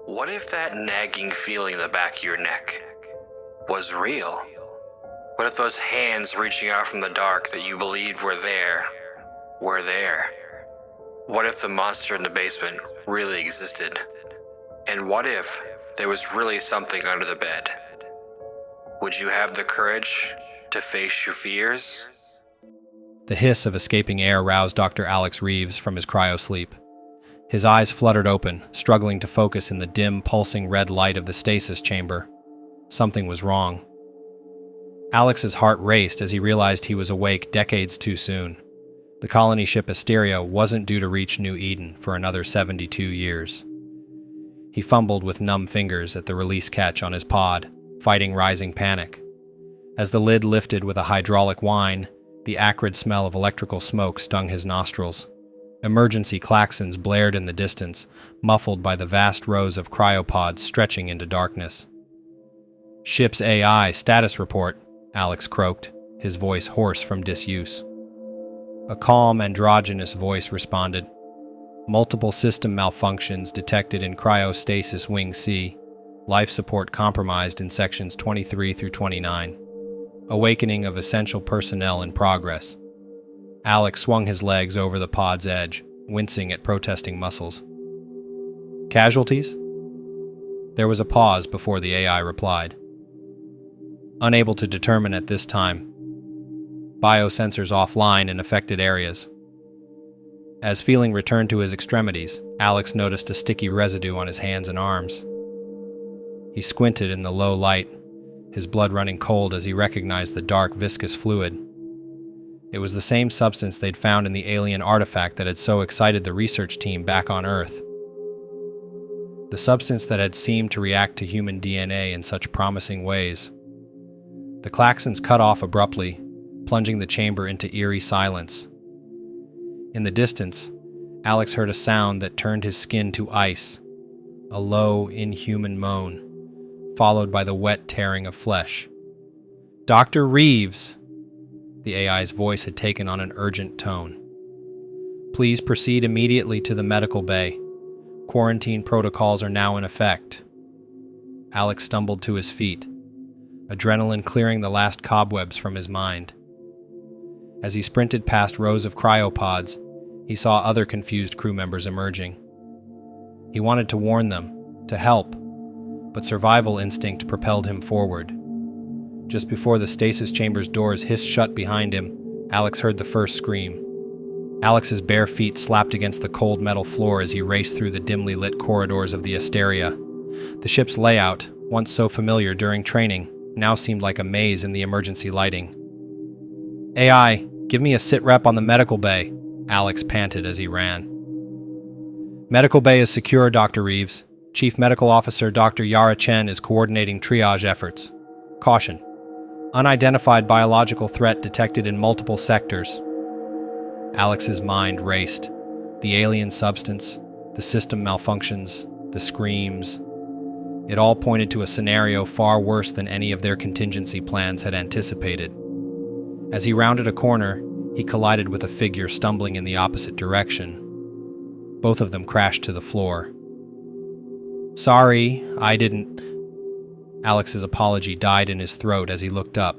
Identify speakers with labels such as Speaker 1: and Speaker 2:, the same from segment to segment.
Speaker 1: What if that nagging feeling in the back of your neck was real? What if those hands reaching out from the dark that you believed were there? What if the monster in the basement really existed? And what if there was really something under the bed? Would you have the courage to face your fears?
Speaker 2: The hiss of escaping air roused Dr. Alex Reeves from his cryosleep. His eyes fluttered open, struggling to focus in the dim, pulsing red light of the stasis chamber. Something was wrong. Alex's heart raced as he realized he was awake decades too soon. The colony ship Asteria wasn't due to reach New Eden for another 72 years. He fumbled with numb fingers at the release catch on his pod, fighting rising panic. As the lid lifted with a hydraulic whine, the acrid smell of electrical smoke stung his nostrils. Emergency klaxons blared in the distance, muffled by the vast rows of cryopods stretching into darkness. "Ship's AI status report," Alex croaked, his voice hoarse from disuse. A calm, androgynous voice responded. "Multiple system malfunctions detected in cryostasis Wing C. Life support compromised in sections 23 through 29. Awakening of essential personnel in progress." Alex swung his legs over the pod's edge, wincing at protesting muscles. "Casualties?" There was a pause before the AI replied. "Unable to determine at this time. Biosensors offline in affected areas." As feeling returned to his extremities, Alex noticed a sticky residue on his hands and arms. He squinted in the low light, his blood running cold as he recognized the dark, viscous fluid. It was the same substance they'd found in the alien artifact that had so excited the research team back on Earth. The substance that had seemed to react to human DNA in such promising ways. The klaxons cut off abruptly, plunging the chamber into eerie silence. In the distance, Alex heard a sound that turned his skin to ice, a low, inhuman moan, followed by the wet tearing of flesh. "Dr. Reeves!" The AI's voice had taken on an urgent tone. "Please proceed immediately to the medical bay. Quarantine protocols are now in effect." Alex stumbled to his feet, adrenaline clearing the last cobwebs from his mind. As he sprinted past rows of cryopods, he saw other confused crew members emerging. He wanted to warn them, to help, but survival instinct propelled him forward. Just before the stasis chamber's doors hissed shut behind him, Alex heard the first scream. Alex's bare feet slapped against the cold metal floor as he raced through the dimly lit corridors of the Asteria. The ship's layout, once so familiar during training, now seemed like a maze in the emergency lighting. "AI, give me a sit rep on the medical bay," Alex panted as he ran. "Medical bay is secure, Dr. Reeves. Chief Medical Officer Dr. Yara Chen is coordinating triage efforts. Caution. Unidentified biological threat detected in multiple sectors." Alex's mind raced. The alien substance, the system malfunctions, the screams. It all pointed to a scenario far worse than any of their contingency plans had anticipated. As he rounded a corner, he collided with a figure stumbling in the opposite direction. Both of them crashed to the floor. "Sorry, I didn't..." Alex's apology died in his throat as he looked up.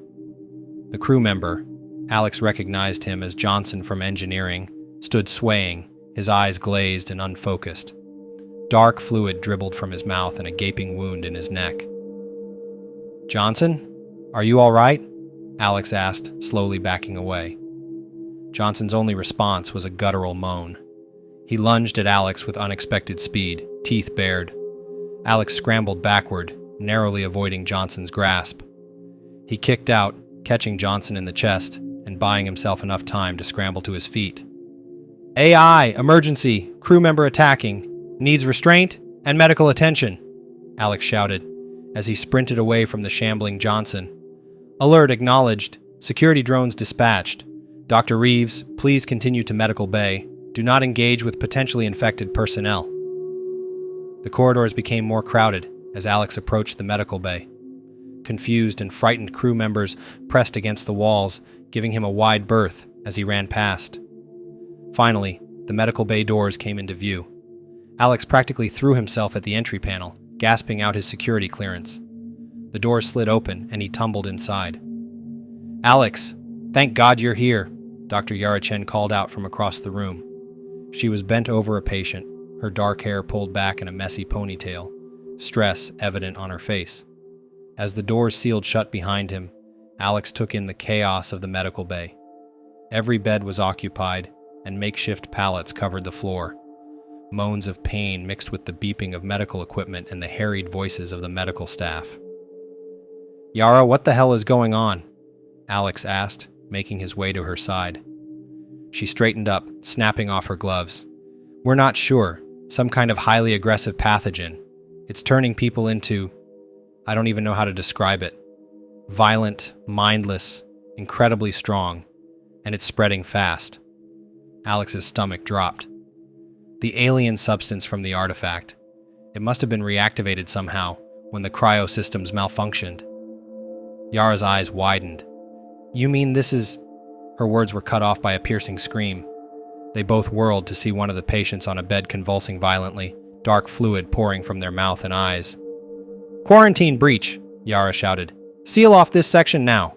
Speaker 2: The crew member, Alex recognized him as Johnson from engineering, stood swaying, his eyes glazed and unfocused. Dark fluid dribbled from his mouth and a gaping wound in his neck. "Johnson? Are you all right?" Alex asked, slowly backing away. Johnson's only response was a guttural moan. He lunged at Alex with unexpected speed, teeth bared. Alex scrambled backward, narrowly avoiding Johnson's grasp. He kicked out, catching Johnson in the chest and buying himself enough time to scramble to his feet. "AI, emergency, crew member attacking, needs restraint and medical attention," Alex shouted as he sprinted away from the shambling Johnson. "Alert acknowledged, security drones dispatched. Dr. Reeves, please continue to medical bay. Do not engage with potentially infected personnel." The corridors became more crowded as Alex approached the medical bay. Confused and frightened crew members pressed against the walls, giving him a wide berth as he ran past. Finally, the medical bay doors came into view. Alex practically threw himself at the entry panel, gasping out his security clearance. The door slid open, and he tumbled inside. "Alex, thank God you're here," Dr. Yara Chen called out from across the room. She was bent over a patient, her dark hair pulled back in a messy ponytail, stress evident on her face. As the doors sealed shut behind him, Alex took in the chaos of the medical bay. Every bed was occupied, and makeshift pallets covered the floor. Moans of pain mixed with the beeping of medical equipment and the harried voices of the medical staff. "Yara, what the hell is going on?" Alex asked, making his way to her side. She straightened up, snapping off her gloves. "We're not sure. Some kind of highly aggressive pathogen. It's turning people into... I don't even know how to describe it. Violent, mindless, incredibly strong, and it's spreading fast." Alex's stomach dropped. The alien substance from the artifact. It must have been reactivated somehow when the cryo systems malfunctioned. Yara's eyes widened. "You mean this is..." Her words were cut off by a piercing scream. They both whirled to see one of the patients on a bed convulsing violently, dark fluid pouring from their mouth and eyes. "Quarantine breach!" Yara shouted. "Seal off this section now!"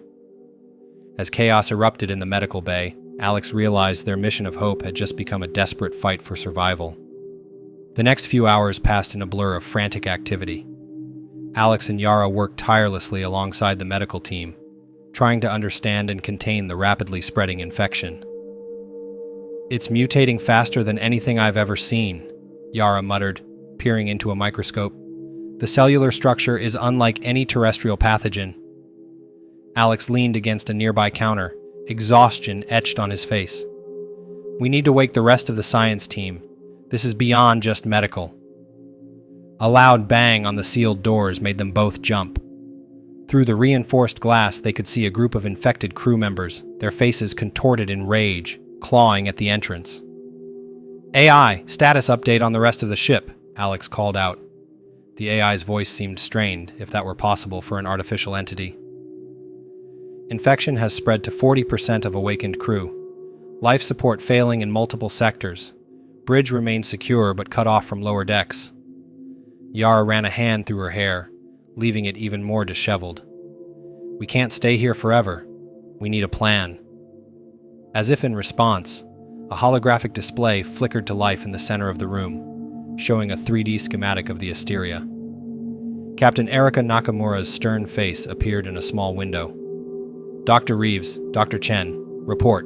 Speaker 2: As chaos erupted in the medical bay, Alex realized their mission of hope had just become a desperate fight for survival. The next few hours passed in a blur of frantic activity. Alex and Yara worked tirelessly alongside the medical team, trying to understand and contain the rapidly spreading infection. "It's mutating faster than anything I've ever seen," Yara muttered, peering into a microscope. "The cellular structure is unlike any terrestrial pathogen." Alex leaned against a nearby counter, exhaustion etched on his face. "We need to wake the rest of the science team. This is beyond just medical." A loud bang on the sealed doors made them both jump. Through the reinforced glass, they could see a group of infected crew members, their faces contorted in rage, clawing at the entrance. "AI, status update on the rest of the ship," Alex called out. The AI's voice seemed strained, if that were possible for an artificial entity. "Infection has spread to 40% of awakened crew. Life support failing in multiple sectors. Bridge remains secure but cut off from lower decks." Yara ran a hand through her hair, leaving it even more disheveled. "We can't stay here forever. We need a plan." As if in response, a holographic display flickered to life in the center of the room, showing a 3D schematic of the Asteria. Captain Erika Nakamura's stern face appeared in a small window. "Dr. Reeves, Dr. Chen, report,"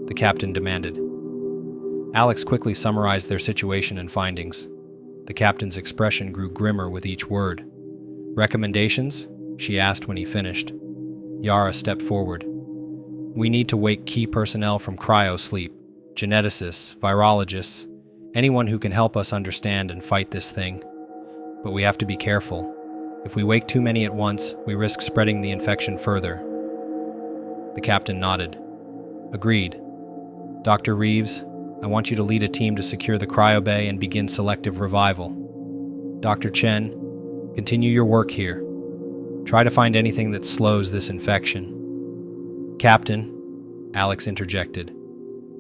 Speaker 2: the captain demanded. Alex quickly summarized their situation and findings. The captain's expression grew grimmer with each word. "Recommendations?" she asked when he finished. Yara stepped forward. "We need to wake key personnel from Cryosleep, geneticists, virologists, anyone who can help us understand and fight this thing. But we have to be careful. If we wake too many at once, we risk spreading the infection further." The captain nodded. "Agreed. Dr. Reeves, I want you to lead a team to secure the cryo bay and begin selective revival. Dr. Chen, continue your work here. Try to find anything that slows this infection." "Captain," Alex interjected,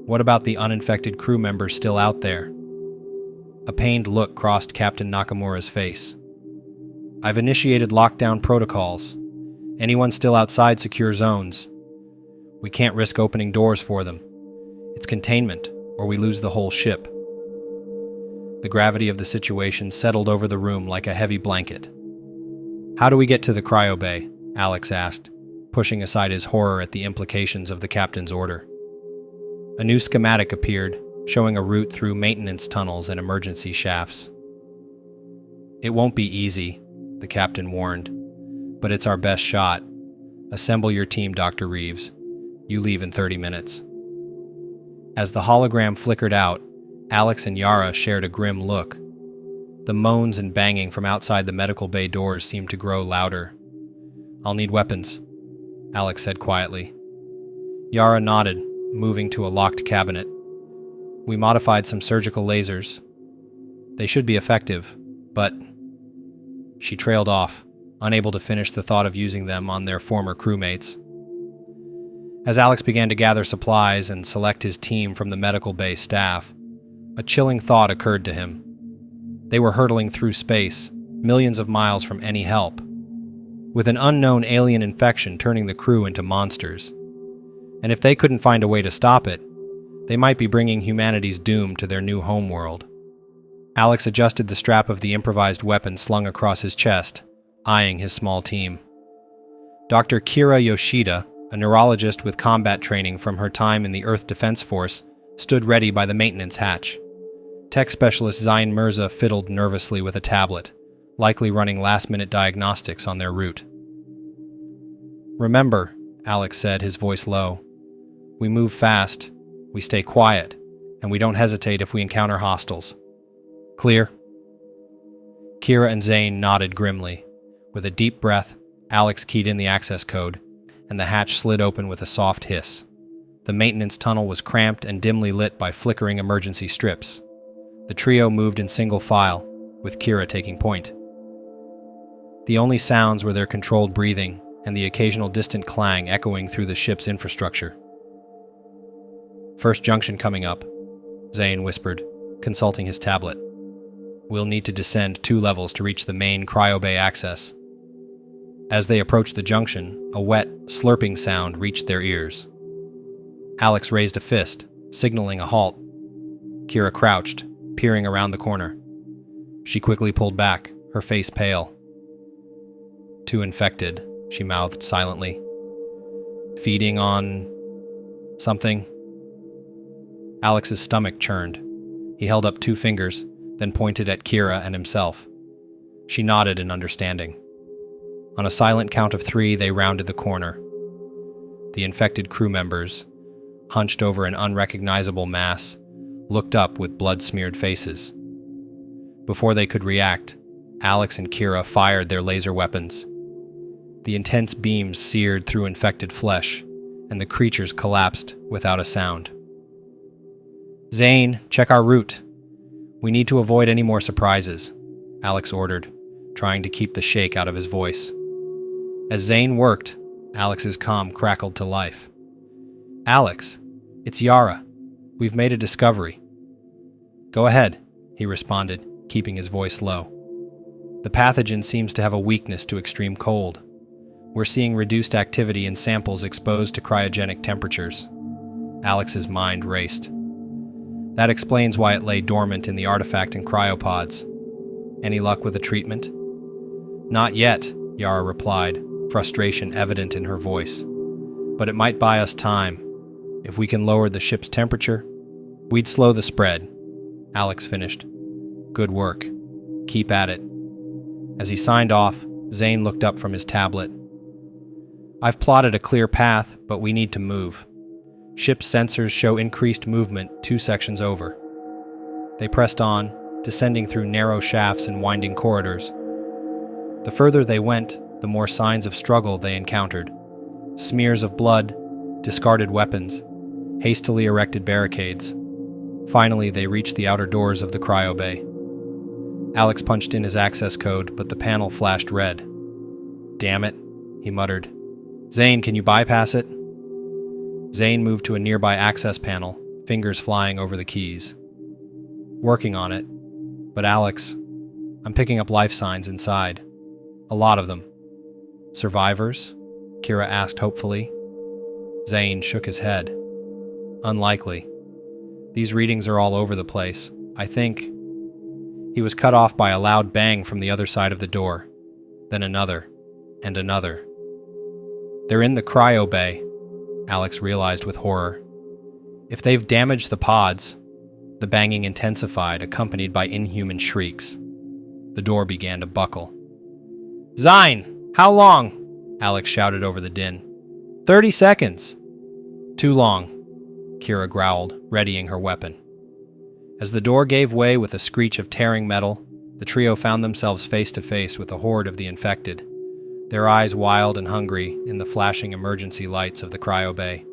Speaker 2: "what about the uninfected crew members still out there?" A pained look crossed Captain Nakamura's face. "I've initiated lockdown protocols. Anyone still outside secure zones. We can't risk opening doors for them. It's containment, or we lose the whole ship." The gravity of the situation settled over the room like a heavy blanket. "How do we get to the cryo bay?" Alex asked, pushing aside his horror at the implications of the captain's order. A new schematic appeared, showing a route through maintenance tunnels and emergency shafts. "It won't be easy," the captain warned, "but it's our best shot. Assemble your team, Dr. Reeves. You leave in 30 minutes. As the hologram flickered out, Alex and Yara shared a grim look. The moans and banging from outside the medical bay doors seemed to grow louder. "I'll need weapons," Alex said quietly. Yara nodded, moving to a locked cabinet. "We modified some surgical lasers. They should be effective, but..." She trailed off, unable to finish the thought of using them on their former crewmates. As Alex began to gather supplies and select his team from the medical bay staff, a chilling thought occurred to him. They were hurtling through space, millions of miles from any help, with an unknown alien infection turning the crew into monsters. And if they couldn't find a way to stop it, they might be bringing humanity's doom to their new homeworld. Alex adjusted the strap of the improvised weapon slung across his chest, eyeing his small team. Dr. Kira Yoshida, a neurologist with combat training from her time in the Earth Defense Force, stood ready by the maintenance hatch. Tech specialist Zain Mirza fiddled nervously with a tablet, likely running last-minute diagnostics on their route. "Remember," Alex said, his voice low, "we move fast, we stay quiet, and we don't hesitate if we encounter hostiles. Clear?" Kira and Zain nodded grimly. With a deep breath, Alex keyed in the access code, and the hatch slid open with a soft hiss. The maintenance tunnel was cramped and dimly lit by flickering emergency strips. The trio moved in single file, with Kira taking point. The only sounds were their controlled breathing and the occasional distant clang echoing through the ship's infrastructure. "First junction coming up," Zain whispered, consulting his tablet. "We'll need to descend 2 levels to reach the main cryo bay access." As they approached the junction, a wet, slurping sound reached their ears. Alex raised a fist, signaling a halt. Kira crouched, peering around the corner. She quickly pulled back, her face pale. "Too infected," she mouthed silently. "Feeding on something?" Alex's stomach churned. He held up 2 fingers, then pointed at Kira and himself. She nodded in understanding. On a silent count of 3, they rounded the corner. The infected crew members, hunched over an unrecognizable mass, looked up with blood-smeared faces. Before they could react, Alex and Kira fired their laser weapons. The intense beams seared through infected flesh, and the creatures collapsed without a sound. "Zain, check our route. We need to avoid any more surprises," Alex ordered, trying to keep the shake out of his voice. As Zain worked, Alex's comm crackled to life. "Alex, it's Yara. We've made a discovery." "Go ahead," he responded, keeping his voice low. "The pathogen seems to have a weakness to extreme cold. We're seeing reduced activity in samples exposed to cryogenic temperatures." Alex's mind raced. That explains why it lay dormant in the artifact and cryopods. "Any luck with the treatment?" "Not yet," Yara replied, frustration evident in her voice. "But it might buy us time. If we can lower the ship's temperature, we'd slow the spread," Alex finished. "Good work. Keep at it." As he signed off, Zain looked up from his tablet. "I've plotted a clear path, but we need to move. Ship's sensors show increased movement 2 sections over." They pressed on, descending through narrow shafts and winding corridors. The further they went, the more signs of struggle they encountered. Smears of blood, discarded weapons, hastily erected barricades. Finally, they reached the outer doors of the cryo bay. Alex punched in his access code, but the panel flashed red. "Damn it," he muttered. "Zain, can you bypass it?" Zain moved to a nearby access panel, fingers flying over the keys. "Working on it. But Alex, I'm picking up life signs inside. A lot of them." "Survivors?" Kira asked hopefully. Zain shook his head. "Unlikely. These readings are all over the place. I think..." He was cut off by a loud bang from the other side of the door. Then another, and another. "They're in the cryo bay," Alex realized with horror. "If they've damaged the pods..." The banging intensified, accompanied by inhuman shrieks. The door began to buckle. "Zain! How long?" Alex shouted over the din. 30 seconds! "Too long," Kira growled, readying her weapon. As the door gave way with a screech of tearing metal, the trio found themselves face to face with a horde of the infected, their eyes wild and hungry in the flashing emergency lights of the cryo bay.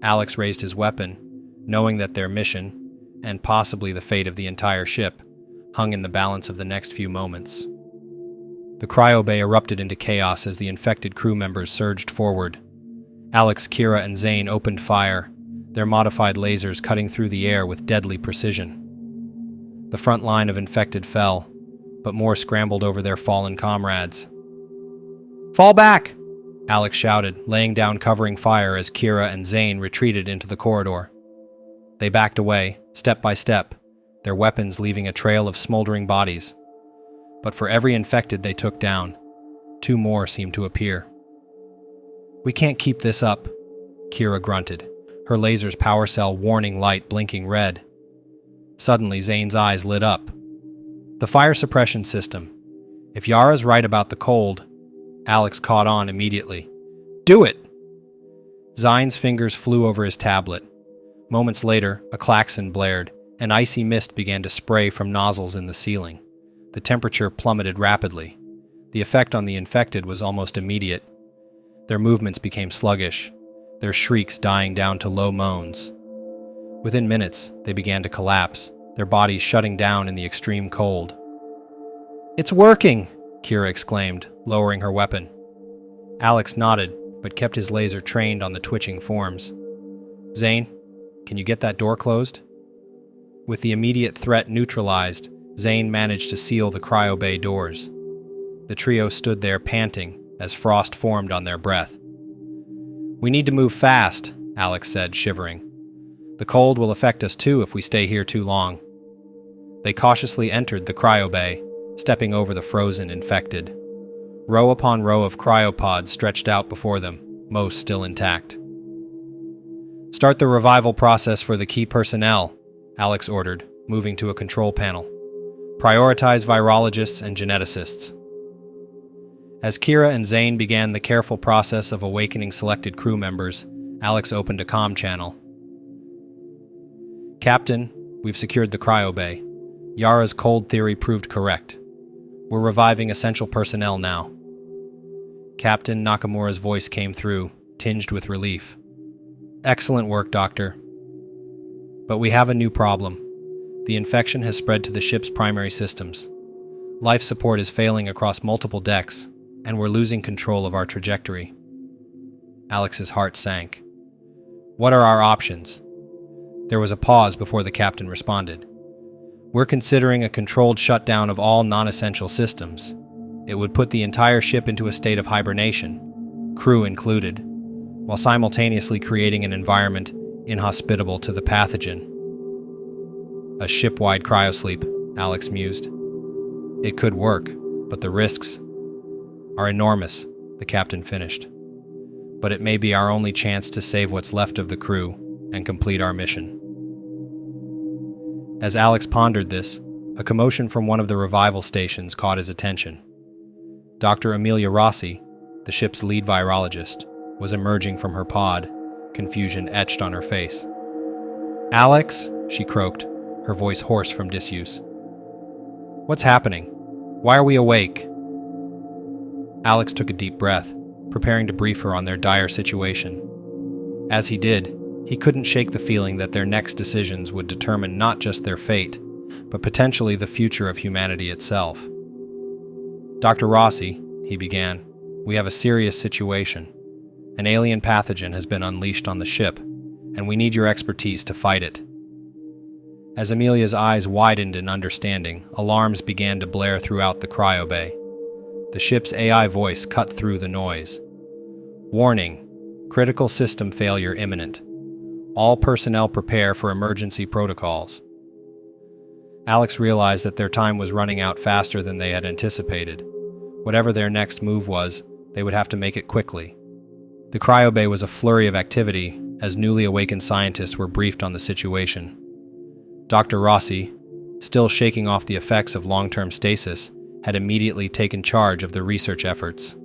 Speaker 2: Alex raised his weapon, knowing that their mission, and possibly the fate of the entire ship, hung in the balance of the next few moments. The cryo bay erupted into chaos as the infected crew members surged forward. Alex, Kira, and Zain opened fire, their modified lasers cutting through the air with deadly precision. The front line of infected fell, but more scrambled over their fallen comrades. "Fall back!" Alex shouted, laying down covering fire as Kira and Zane retreated into the corridor. They backed away, step by step, their weapons leaving a trail of smoldering bodies. But for every infected they took down, 2 more seemed to appear. "We can't keep this up," Kira grunted, her laser's power cell warning light blinking red. Suddenly, Zane's eyes lit up. "The fire suppression system. If Yara's right about the cold," Alex caught on immediately. "Do it!" Zane's fingers flew over his tablet. Moments later, a klaxon blared, and icy mist began to spray from nozzles in the ceiling. The temperature plummeted rapidly. The effect on the infected was almost immediate. Their movements became sluggish, their shrieks dying down to low moans. Within minutes, they began to collapse, their bodies shutting down in the extreme cold. "It's working!" Kira exclaimed, lowering her weapon. Alex nodded, but kept his laser trained on the twitching forms. "Zane, can you get that door closed?" With the immediate threat neutralized, Zane managed to seal the cryo bay doors. The trio stood there panting as frost formed on their breath. "We need to move fast," Alex said, shivering. "The cold will affect us too if we stay here too long." They cautiously entered the cryo bay, stepping over the frozen infected. Row upon row of cryopods stretched out before them, most still intact. "Start the revival process for the key personnel," Alex ordered, moving to a control panel. "Prioritize virologists and geneticists." As Kira and Zane began the careful process of awakening selected crew members, Alex opened a comm channel. "Captain, we've secured the cryo bay. Yara's cold theory proved correct. We're reviving essential personnel now." Captain Nakamura's voice came through, tinged with relief. "Excellent work, Doctor. But we have a new problem. The infection has spread to the ship's primary systems. Life support is failing across multiple decks, and we're losing control of our trajectory." Alex's heart sank. "What are our options?" There was a pause before the captain responded. "We're considering a controlled shutdown of all non-essential systems. It would put the entire ship into a state of hibernation, crew included, while simultaneously creating an environment inhospitable to the pathogen." "A shipwide cryosleep," Alex mused. "It could work, but the risks are enormous," the captain finished. "But it may be our only chance to save what's left of the crew and complete our mission." As Alex pondered this, a commotion from one of the revival stations caught his attention. Dr. Amelia Rossi, the ship's lead virologist, was emerging from her pod, confusion etched on her face. "Alex," she croaked, her voice hoarse from disuse. "What's happening? Why are we awake?" Alex took a deep breath, preparing to brief her on their dire situation. As he did, he couldn't shake the feeling that their next decisions would determine not just their fate, but potentially the future of humanity itself. "Dr. Rossi," he began, "we have a serious situation. An alien pathogen has been unleashed on the ship, and we need your expertise to fight it." As Amelia's eyes widened in understanding, alarms began to blare throughout the cryo bay. The ship's AI voice cut through the noise. "Warning, critical system failure imminent. All personnel prepare for emergency protocols." Alex realized that their time was running out faster than they had anticipated. Whatever their next move was, they would have to make it quickly. The cryo bay was a flurry of activity as newly awakened scientists were briefed on the situation. Dr. Rossi, still shaking off the effects of long-term stasis, had immediately taken charge of the research efforts.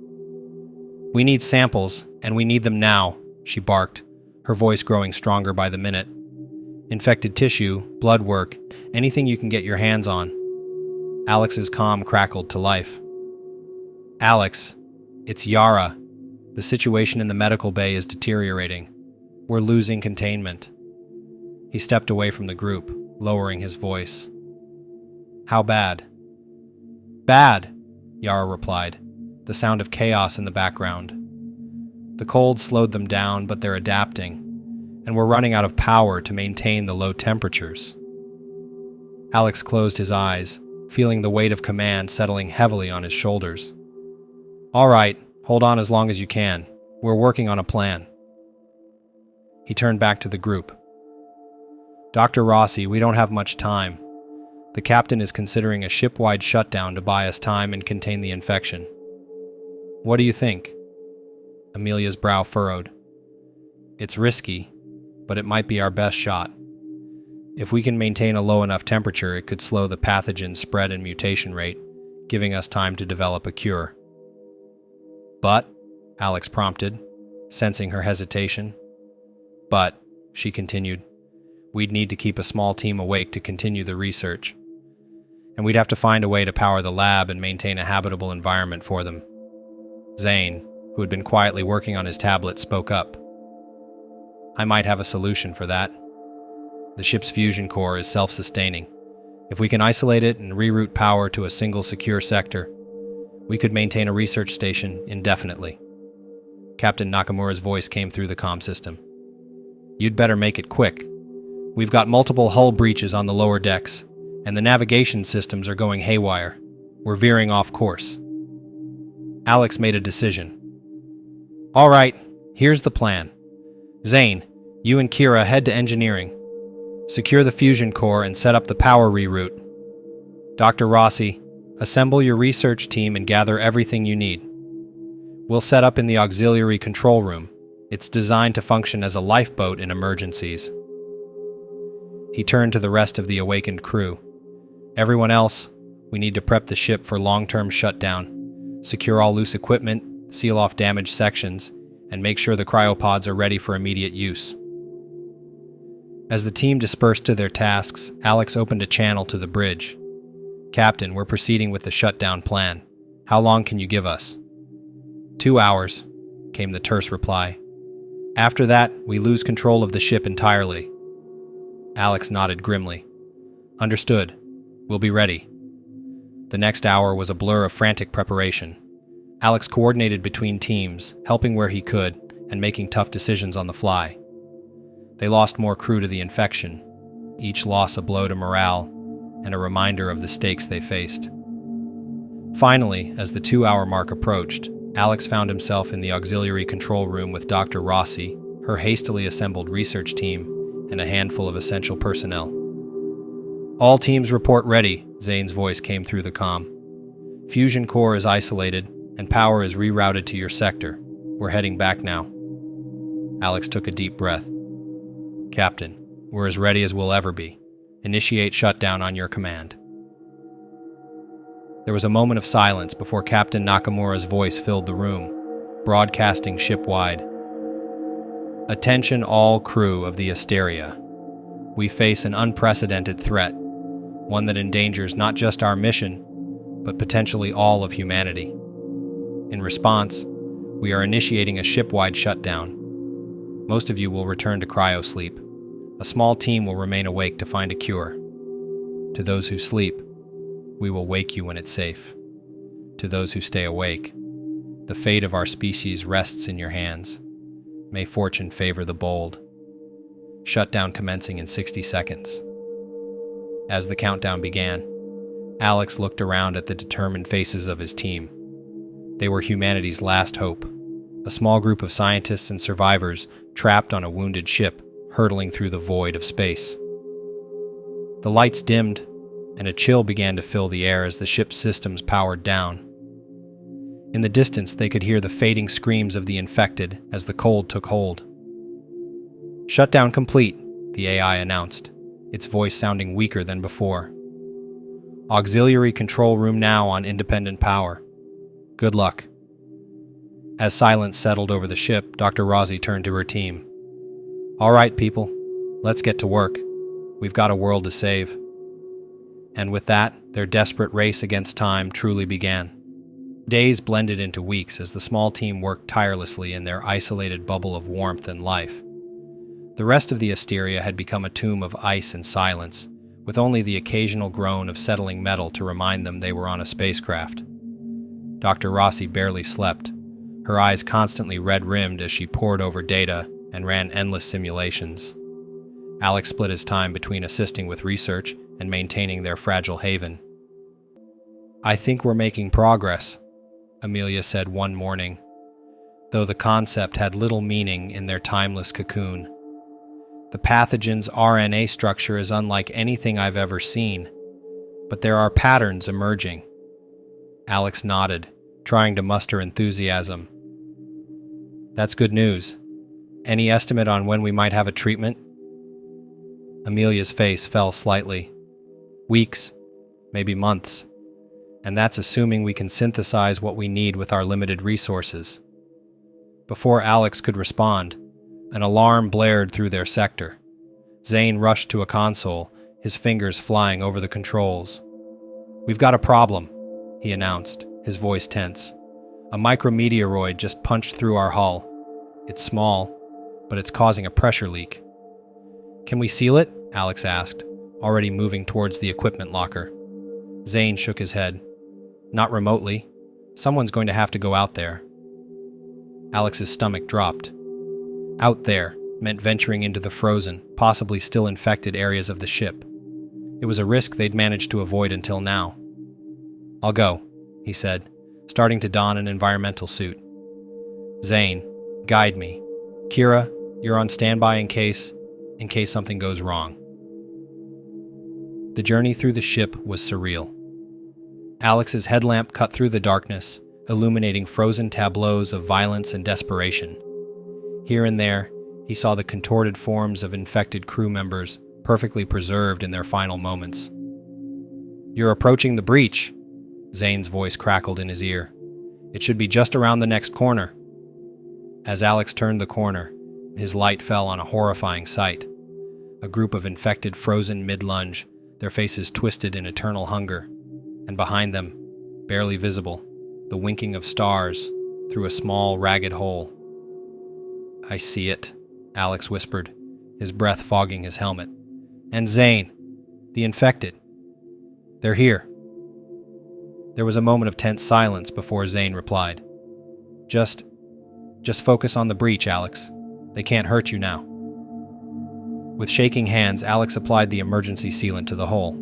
Speaker 2: "We need samples, and we need them now," she barked, her voice growing stronger by the minute. "Infected tissue, blood work, anything you can get your hands on." Alex's comm crackled to life. "Alex, it's Yara. The situation in the medical bay is deteriorating. We're losing containment." He stepped away from the group, lowering his voice. "How bad?" "Bad," Yara replied, the sound of chaos in the background. "The cold slowed them down, but they're adapting, and we're running out of power to maintain the low temperatures." Alex closed his eyes, feeling the weight of command settling heavily on his shoulders. "All right, hold on as long as you can. We're working on a plan." He turned back to the group. "Dr. Rossi, we don't have much time. The captain is considering a shipwide shutdown to buy us time and contain the infection. What do you think?" Amelia's brow furrowed. "It's risky, but it might be our best shot. If we can maintain a low enough temperature, it could slow the pathogen's spread and mutation rate, giving us time to develop a cure." "But," Alex prompted, sensing her hesitation. "But," she continued, "we'd need to keep a small team awake to continue the research. And we'd have to find a way to power the lab and maintain a habitable environment for them." Zane, who had been quietly working on his tablet, spoke up. "I might have a solution for that. The ship's fusion core is self-sustaining. If we can isolate it and reroute power to a single secure sector, we could maintain a research station indefinitely." Captain Nakamura's voice came through the comm system. "You'd better make it quick. We've got multiple hull breaches on the lower decks, and the navigation systems are going haywire. We're veering off course." Alex made a decision. "All right, here's the plan. Zane, you and Kira head to engineering. Secure the fusion core and set up the power reroute. Dr. Rossi, assemble your research team and gather everything you need. We'll set up in the auxiliary control room. It's designed to function as a lifeboat in emergencies." He turned to the rest of the awakened crew. "Everyone else, we need to prep the ship for long-term shutdown, secure all loose equipment, seal off damaged sections, and make sure the cryopods are ready for immediate use." As the team dispersed to their tasks, Alex opened a channel to the bridge. "Captain, we're proceeding with the shutdown plan. How long can you give us?" 2 hours, came the terse reply. "After that, we lose control of the ship entirely." Alex nodded grimly. "Understood. We'll be ready." The next hour was a blur of frantic preparation. Alex coordinated between teams, helping where he could, and making tough decisions on the fly. They lost more crew to the infection, each loss a blow to morale, and a reminder of the stakes they faced. Finally, as the 2-hour mark approached, Alex found himself in the auxiliary control room with Dr. Rossi, her hastily assembled research team, and a handful of essential personnel. "All teams report ready," Zane's voice came through the comm. "Fusion core is isolated, and power is rerouted to your sector. We're heading back now." Alex took a deep breath. "Captain, we're as ready as we'll ever be. Initiate shutdown on your command." There was a moment of silence before Captain Nakamura's voice filled the room, broadcasting shipwide. "Attention all crew of the Asteria. We face an unprecedented threat, one that endangers not just our mission, but potentially all of humanity. In response, we are initiating a shipwide shutdown. Most of you will return to Cryosleep. A small team will remain awake to find a cure. To those who sleep, we will wake you when it's safe. To those who stay awake, the fate of our species rests in your hands. May fortune favor the bold. Shutdown commencing in 60 seconds. As the countdown began, Alex looked around at the determined faces of his team. They were humanity's last hope, a small group of scientists and survivors trapped on a wounded ship hurtling through the void of space. The lights dimmed, and a chill began to fill the air as the ship's systems powered down. In the distance, they could hear the fading screams of the infected as the cold took hold. "Shutdown complete," the AI announced, its voice sounding weaker than before. "Auxiliary control room now on independent power. Good luck." As silence settled over the ship, Dr. Rossi turned to her team. "All right, people, let's get to work. We've got a world to save." And with that, their desperate race against time truly began. Days blended into weeks as the small team worked tirelessly in their isolated bubble of warmth and life. The rest of the Asteria had become a tomb of ice and silence, with only the occasional groan of settling metal to remind them they were on a spacecraft. Dr. Rossi barely slept, her eyes constantly red-rimmed as she pored over data and ran endless simulations. Alex split his time between assisting with research and maintaining their fragile haven. "I think we're making progress," Amelia said one morning, though the concept had little meaning in their timeless cocoon. "The pathogen's RNA structure is unlike anything I've ever seen, but there are patterns emerging." Alex nodded, trying to muster enthusiasm. "That's good news. Any estimate on when we might have a treatment?" Amelia's face fell slightly. "Weeks, maybe months. And that's assuming we can synthesize what we need with our limited resources." Before Alex could respond, an alarm blared through their sector. Zane rushed to a console, his fingers flying over the controls. "We've got a problem," he announced, his voice tense. "A micrometeoroid just punched through our hull. It's small, but it's causing a pressure leak." "Can we seal it?" Alex asked, already moving towards the equipment locker. Zane shook his head. "Not remotely. Someone's going to have to go out there." Alex's stomach dropped. Out there meant venturing into the frozen, possibly still infected areas of the ship. It was a risk they'd managed to avoid until now. "I'll go," he said, starting to don an environmental suit. "Zane, guide me. Kira, you're on standby in case something goes wrong." The journey through the ship was surreal. Alex's headlamp cut through the darkness, illuminating frozen tableaus of violence and desperation. Here and there, he saw the contorted forms of infected crew members, perfectly preserved in their final moments. "You're approaching the breach," Zane's voice crackled in his ear. "It should be just around the next corner." As Alex turned the corner, his light fell on a horrifying sight. A group of infected frozen mid-lunge, their faces twisted in eternal hunger, and behind them, barely visible, the winking of stars through a small, ragged hole. "I see it," Alex whispered, his breath fogging his helmet. "And Zane, the infected. They're here." There was a moment of tense silence before Zane replied. Just focus on the breach, Alex. They can't hurt you now." With shaking hands, Alex applied the emergency sealant to the hole.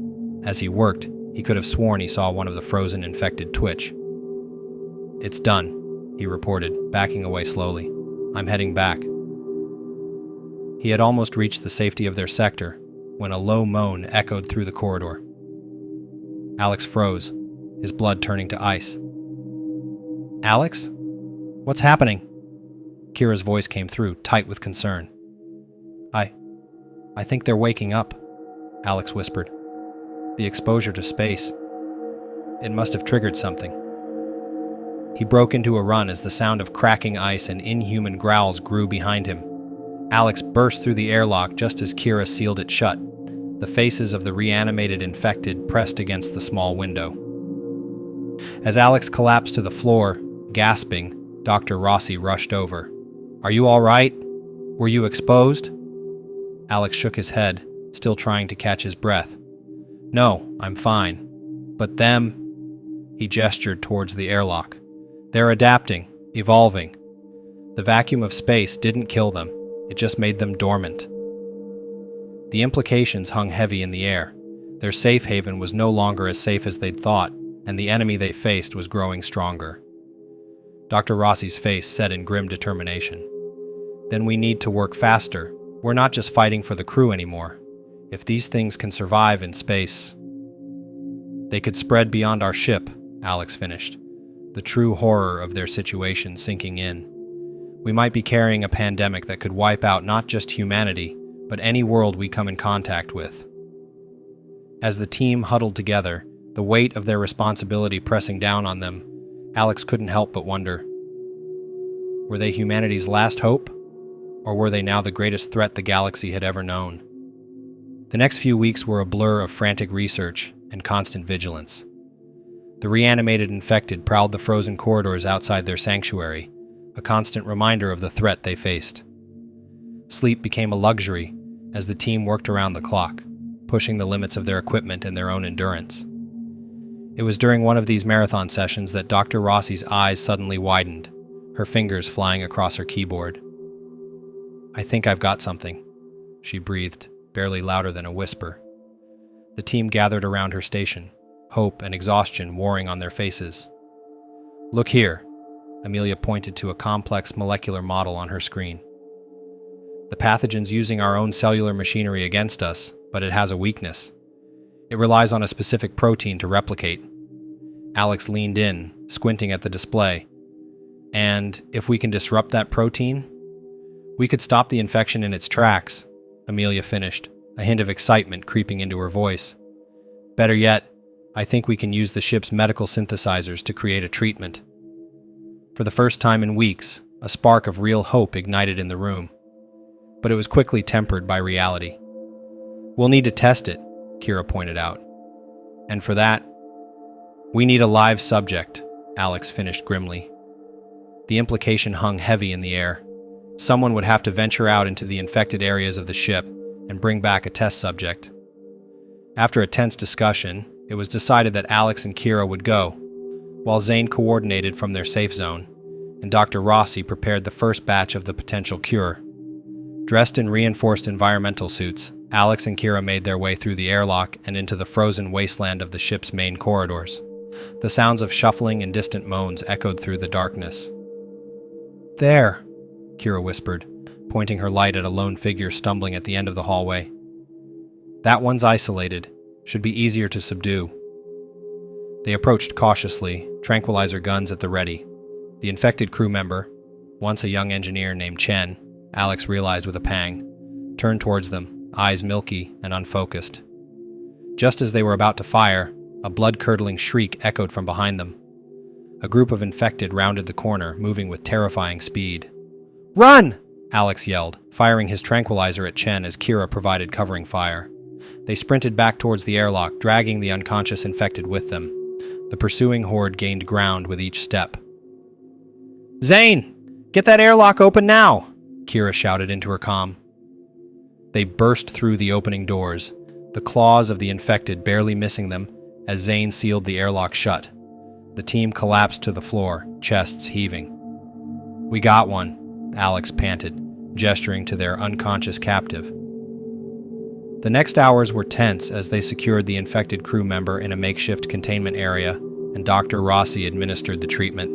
Speaker 2: As he worked, he could have sworn he saw one of the frozen infected twitch. "It's done," he reported, backing away slowly. "I'm heading back." He had almost reached the safety of their sector when a low moan echoed through the corridor. Alex froze, his blood turning to ice. "Alex? What's happening?" Kira's voice came through, tight with concern. I think they're waking up," Alex whispered. "The exposure to space. It must have triggered something." He broke into a run as the sound of cracking ice and inhuman growls grew behind him. Alex burst through the airlock just as Kira sealed it shut, the faces of the reanimated infected pressed against the small window. As Alex collapsed to the floor, gasping, Dr. Rossi rushed over. "Are you all right? Were you exposed?" Alex shook his head, still trying to catch his breath. "No, I'm fine. But them..." He gestured towards the airlock. "They're adapting, evolving. The vacuum of space didn't kill them, it just made them dormant." The implications hung heavy in the air. Their safe haven was no longer as safe as they'd thought, and the enemy they faced was growing stronger. Dr. Rossi's face set in grim determination. "Then we need to work faster. We're not just fighting for the crew anymore. If these things can survive in space..." "They could spread beyond our ship," Alex finished, the true horror of their situation sinking in. "We might be carrying a pandemic that could wipe out not just humanity, but any world we come in contact with." As the team huddled together, the weight of their responsibility pressing down on them, Alex couldn't help but wonder. Were they humanity's last hope? Or were they now the greatest threat the galaxy had ever known? The next few weeks were a blur of frantic research and constant vigilance. The reanimated infected prowled the frozen corridors outside their sanctuary, a constant reminder of the threat they faced. Sleep became a luxury as the team worked around the clock, pushing the limits of their equipment and their own endurance. It was during one of these marathon sessions that Dr. Rossi's eyes suddenly widened, her fingers flying across her keyboard. "I think I've got something," she breathed, barely louder than a whisper. The team gathered around her station, hope and exhaustion warring on their faces. "Look here," Amelia pointed to a complex molecular model on her screen. "The pathogen's using our own cellular machinery against us, but it has a weakness. It relies on a specific protein to replicate." Alex leaned in, squinting at the display. "And if we can disrupt that protein, we could stop the infection in its tracks," Amelia finished, a hint of excitement creeping into her voice. "Better yet, I think we can use the ship's medical synthesizers to create a treatment." For the first time in weeks, a spark of real hope ignited in the room. But it was quickly tempered by reality. "We'll need to test it," Kira pointed out. "And for that, we need a live subject," Alex finished grimly. The implication hung heavy in the air. Someone would have to venture out into the infected areas of the ship and bring back a test subject. After a tense discussion, it was decided that Alex and Kira would go, while Zane coordinated from their safe zone, and Dr. Rossi prepared the first batch of the potential cure. Dressed in reinforced environmental suits, Alex and Kira made their way through the airlock and into the frozen wasteland of the ship's main corridors. The sounds of shuffling and distant moans echoed through the darkness. "There," Kira whispered, pointing her light at a lone figure stumbling at the end of the hallway. "That one's isolated. Should be easier to subdue." They approached cautiously, tranquilizer guns at the ready. The infected crew member, once a young engineer named Chen, Alex realized with a pang, turned towards them, eyes milky and unfocused. Just as they were about to fire, a blood-curdling shriek echoed from behind them. A group of infected rounded the corner, moving with terrifying speed. "Run!" Alex yelled, firing his tranquilizer at Chen as Kira provided covering fire. They sprinted back towards the airlock, dragging the unconscious infected with them. The pursuing horde gained ground with each step. "Zane! Get that airlock open now!" Kira shouted into her comm. They burst through the opening doors, the claws of the infected barely missing them as Zane sealed the airlock shut. The team collapsed to the floor, chests heaving. "We got one," Alex panted, gesturing to their unconscious captive. The next hours were tense as they secured the infected crew member in a makeshift containment area, and Dr. Rossi administered the treatment.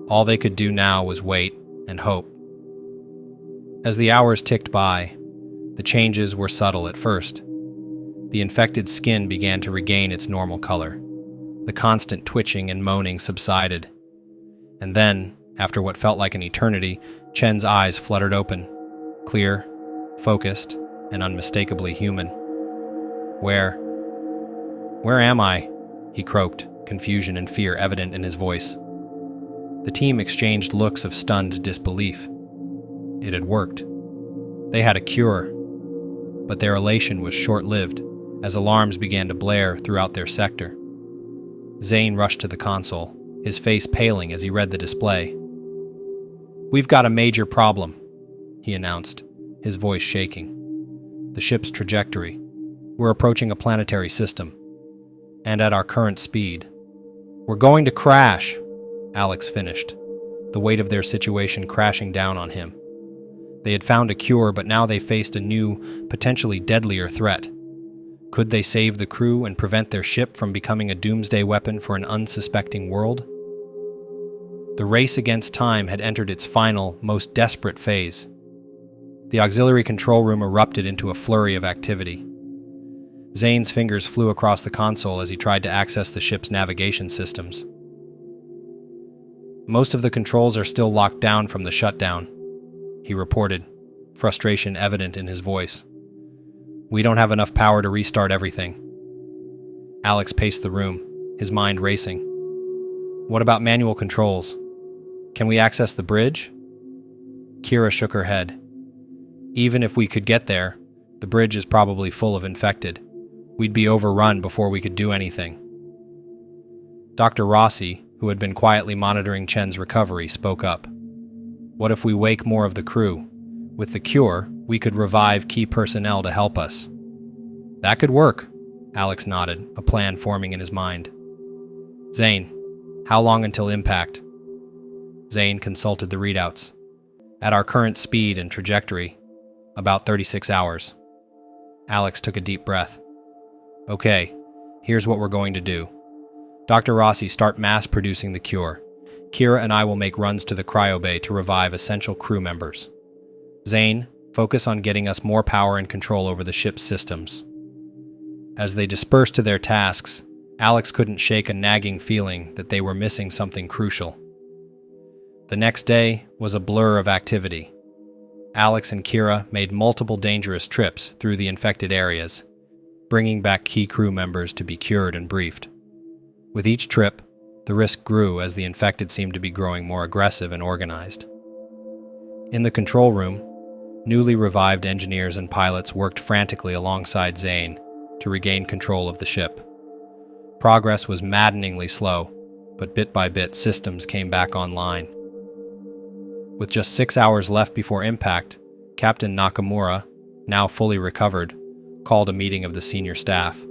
Speaker 2: All they could do now was wait and hope. As the hours ticked by, the changes were subtle at first. The infected skin began to regain its normal color. The constant twitching and moaning subsided. And then, after what felt like an eternity, Chen's eyes fluttered open, clear, focused, and unmistakably human. Where am I?" he croaked, confusion and fear evident in his voice. The team exchanged looks of stunned disbelief. It had worked. They had a cure. But their elation was short-lived, as alarms began to blare throughout their sector. Zane rushed to the console, his face paling as he read the display. "We've got a major problem," he announced, his voice shaking. "The ship's trajectory. We're approaching a planetary system. And at our current speed. We're going to crash," Alex finished, the weight of their situation crashing down on him. They had found a cure, but now they faced a new, potentially deadlier threat. Could they save the crew and prevent their ship from becoming a doomsday weapon for an unsuspecting world? The race against time had entered its final, most desperate phase. The auxiliary control room erupted into a flurry of activity. Zane's fingers flew across the console as he tried to access the ship's navigation systems. "Most of the controls are still locked down from the shutdown," he reported, frustration evident in his voice. "We don't have enough power to restart everything." Alex paced the room, his mind racing. "What about manual controls? Can we access the bridge?" Kira shook her head. "Even if we could get there, the bridge is probably full of infected. We'd be overrun before we could do anything." Dr. Rossi, who had been quietly monitoring Chen's recovery, spoke up. "What if we wake more of the crew? With the cure, we could revive key personnel to help us." "That could work," Alex nodded, a plan forming in his mind. "Zane, how long until impact?" Zane consulted the readouts. "At our current speed and trajectory, about 36 hours. Alex took a deep breath. Okay, here's what we're going to do. Dr. Rossi, start mass producing the cure. Kira and I will make runs to the cryo bay to revive essential crew members. Zane, focus on getting us more power and control over the ship's systems. As they dispersed to their tasks, Alex couldn't shake a nagging feeling that they were missing something crucial. The next day was a blur of activity. Alex and Kira made multiple dangerous trips through the infected areas, bringing back key crew members to be cured and briefed. With each trip, the risk grew as the infected seemed to be growing more aggressive and organized. In the control room, newly revived engineers and pilots worked frantically alongside Zane to regain control of the ship. Progress was maddeningly slow, but bit by bit systems came back online. With just 6 hours left before impact, Captain Nakamura, now fully recovered, called a meeting of the senior staff.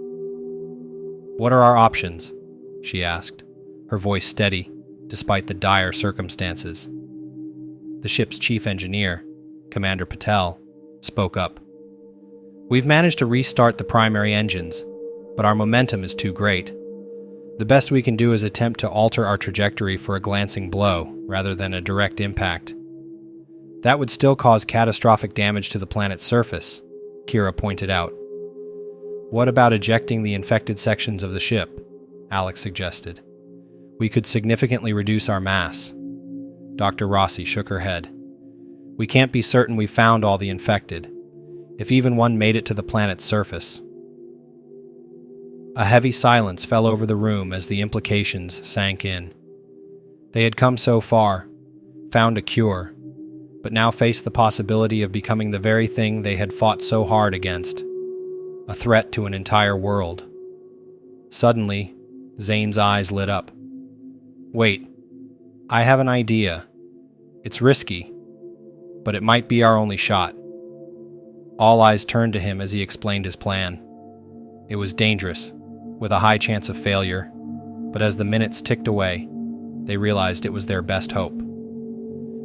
Speaker 2: "What are our options?" she asked, her voice steady despite the dire circumstances. The ship's chief engineer, Commander Patel, spoke up. "We've managed to restart the primary engines, but our momentum is too great. The best we can do is attempt to alter our trajectory for a glancing blow rather than a direct impact. That would still cause catastrophic damage to the planet's surface," Kira pointed out. "What about ejecting the infected sections of the ship?" Alex suggested. "We could significantly reduce our mass." Dr. Rossi shook her head. "We can't be certain we found all the infected, if even one made it to the planet's surface." A heavy silence fell over the room as the implications sank in. They had come so far, found a cure, but now faced the possibility of becoming the very thing they had fought so hard against, a threat to an entire world. Suddenly, Zane's eyes lit up. "Wait, I have an idea. It's risky, but it might be our only shot." All eyes turned to him as he explained his plan. It was dangerous, with a high chance of failure, but as the minutes ticked away, they realized it was their best hope.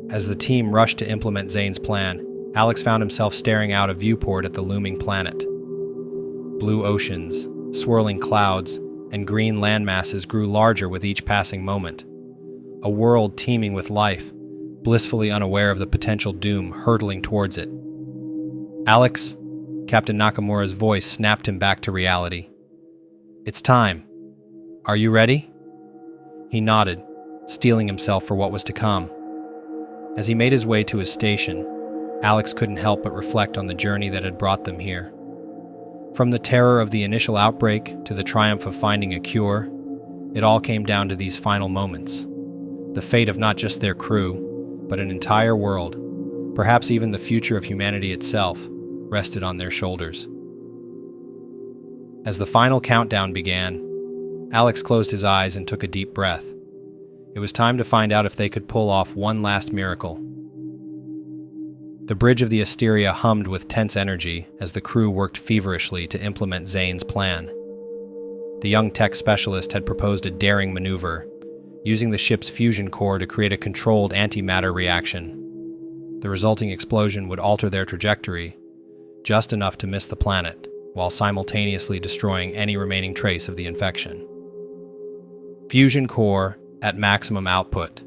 Speaker 2: As the team rushed to implement Zane's plan, Alex found himself staring out a viewport at the looming planet. Blue oceans, swirling clouds, and green landmasses grew larger with each passing moment. A world teeming with life, blissfully unaware of the potential doom hurtling towards it. "Alex," Captain Nakamura's voice snapped him back to reality. "It's time. Are you ready?" He nodded, steeling himself for what was to come. As he made his way to his station, Alex couldn't help but reflect on the journey that had brought them here. From the terror of the initial outbreak to the triumph of finding a cure, it all came down to these final moments. The fate of not just their crew, but an entire world, perhaps even the future of humanity itself, rested on their shoulders. As the final countdown began, Alex closed his eyes and took a deep breath. It was time to find out if they could pull off one last miracle. The bridge of the Asteria hummed with tense energy as the crew worked feverishly to implement Zane's plan. The young tech specialist had proposed a daring maneuver, using the ship's fusion core to create a controlled antimatter reaction. The resulting explosion would alter their trajectory, just enough to miss the planet, while simultaneously destroying any remaining trace of the infection. "Fusion core at maximum output,"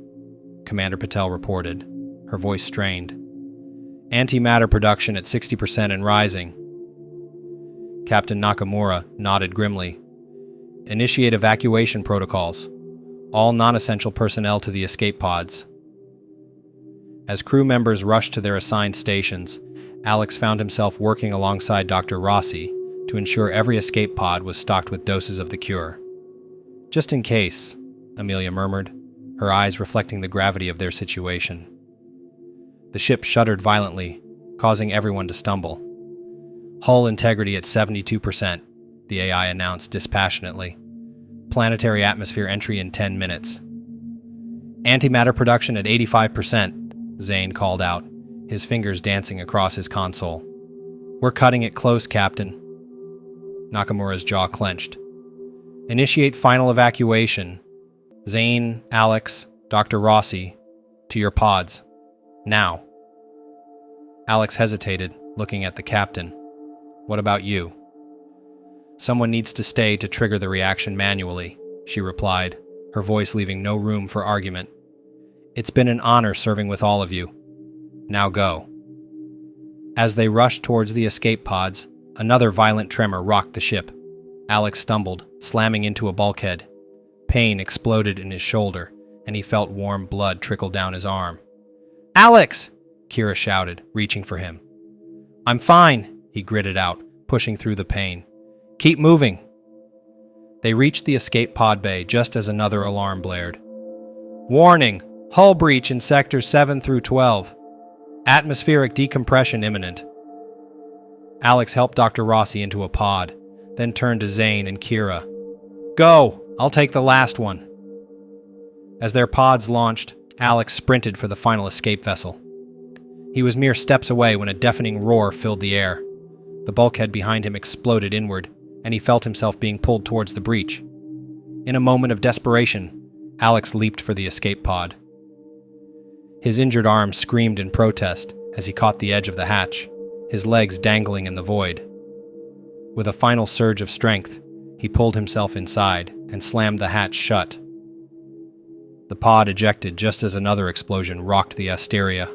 Speaker 2: Commander Patel reported, her voice strained. "Antimatter production at 60% and rising." Captain Nakamura nodded grimly. "Initiate evacuation protocols. All non-essential personnel to the escape pods." As crew members rushed to their assigned stations, Alex found himself working alongside Dr. Rossi to ensure every escape pod was stocked with doses of the cure. "Just in case," Amelia murmured, her eyes reflecting the gravity of their situation. The ship shuddered violently, causing everyone to stumble. "Hull integrity at 72%, the AI announced dispassionately. "Planetary atmosphere entry in 10 minutes. "Antimatter production at 85%, Zane called out, his fingers dancing across his console. "We're cutting it close, Captain." Nakamura's jaw clenched. "Initiate final evacuation. Zane, Alex, Dr. Rossi, to your pods. Now." Alex hesitated, looking at the captain. "What about you?" Someone needs to stay to trigger the reaction manually, she replied, her voice leaving no room for argument. It's been an honor serving with all of you. Now go. As they rushed towards the escape pods, another violent tremor rocked the ship. Alex stumbled, slamming into a bulkhead. Pain exploded in his shoulder, and he felt warm blood trickle down his arm. "Alex!" Kira shouted, reaching for him. "I'm fine," he gritted out, pushing through the pain. "Keep moving." They reached the escape pod bay just as another alarm blared. "Warning! Hull breach in sectors 7 through 12. Atmospheric decompression imminent." Alex helped Dr. Rossi into a pod, then turned to Zane and Kira. "Go! I'll take the last one." As their pods launched, Alex sprinted for the final escape vessel. He was mere steps away when a deafening roar filled the air. The bulkhead behind him exploded inward, and he felt himself being pulled towards the breach. In a moment of desperation, Alex leaped for the escape pod. His injured arm screamed in protest as he caught the edge of the hatch, his legs dangling in the void. With a final surge of strength, he pulled himself inside and slammed the hatch shut. The pod ejected just as another explosion rocked the Asteria.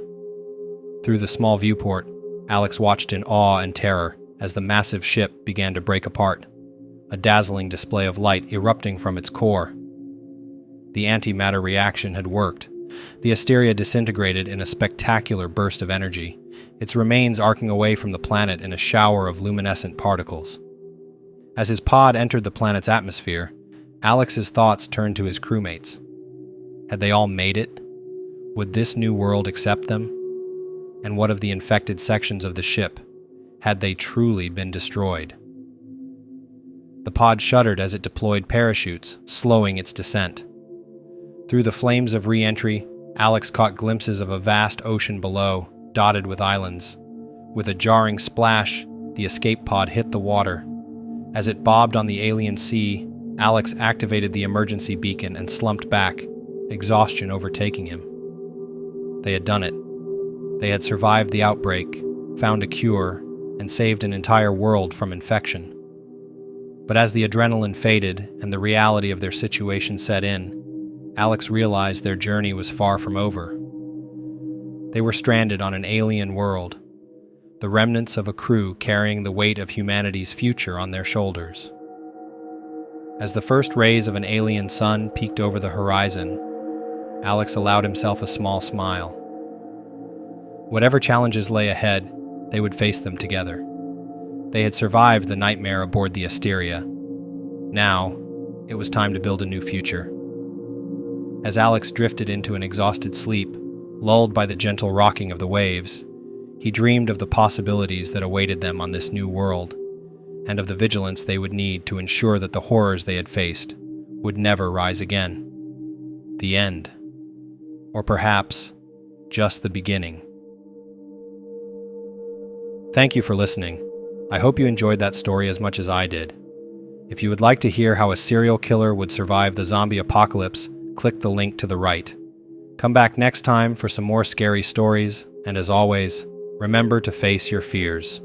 Speaker 2: Through the small viewport, Alex watched in awe and terror as the massive ship began to break apart, a dazzling display of light erupting from its core. The antimatter reaction had worked. The Asteria disintegrated in a spectacular burst of energy, its remains arcing away from the planet in a shower of luminescent particles. As his pod entered the planet's atmosphere, Alex's thoughts turned to his crewmates. Had they all made it? Would this new world accept them? And what of the infected sections of the ship? Had they truly been destroyed? The pod shuddered as it deployed parachutes, slowing its descent. Through the flames of re-entry, Alex caught glimpses of a vast ocean below, dotted with islands. With a jarring splash, the escape pod hit the water. As it bobbed on the alien sea, Alex activated the emergency beacon and slumped back, exhaustion overtaking him. They had done it. They had survived the outbreak, found a cure, and saved an entire world from infection. But as the adrenaline faded and the reality of their situation set in, Alex realized their journey was far from over. They were stranded on an alien world, the remnants of a crew carrying the weight of humanity's future on their shoulders. As the first rays of an alien sun peeked over the horizon, Alex allowed himself a small smile. Whatever challenges lay ahead, they would face them together. They had survived the nightmare aboard the Asteria. Now, it was time to build a new future. As Alex drifted into an exhausted sleep, lulled by the gentle rocking of the waves, he dreamed of the possibilities that awaited them on this new world, and of the vigilance they would need to ensure that the horrors they had faced would never rise again. The end. Or perhaps, just the beginning. Thank you for listening. I hope you enjoyed that story as much as I did. If you would like to hear how a serial killer would survive the zombie apocalypse, click the link to the right. Come back next time for some more scary stories, and as always, remember to face your fears.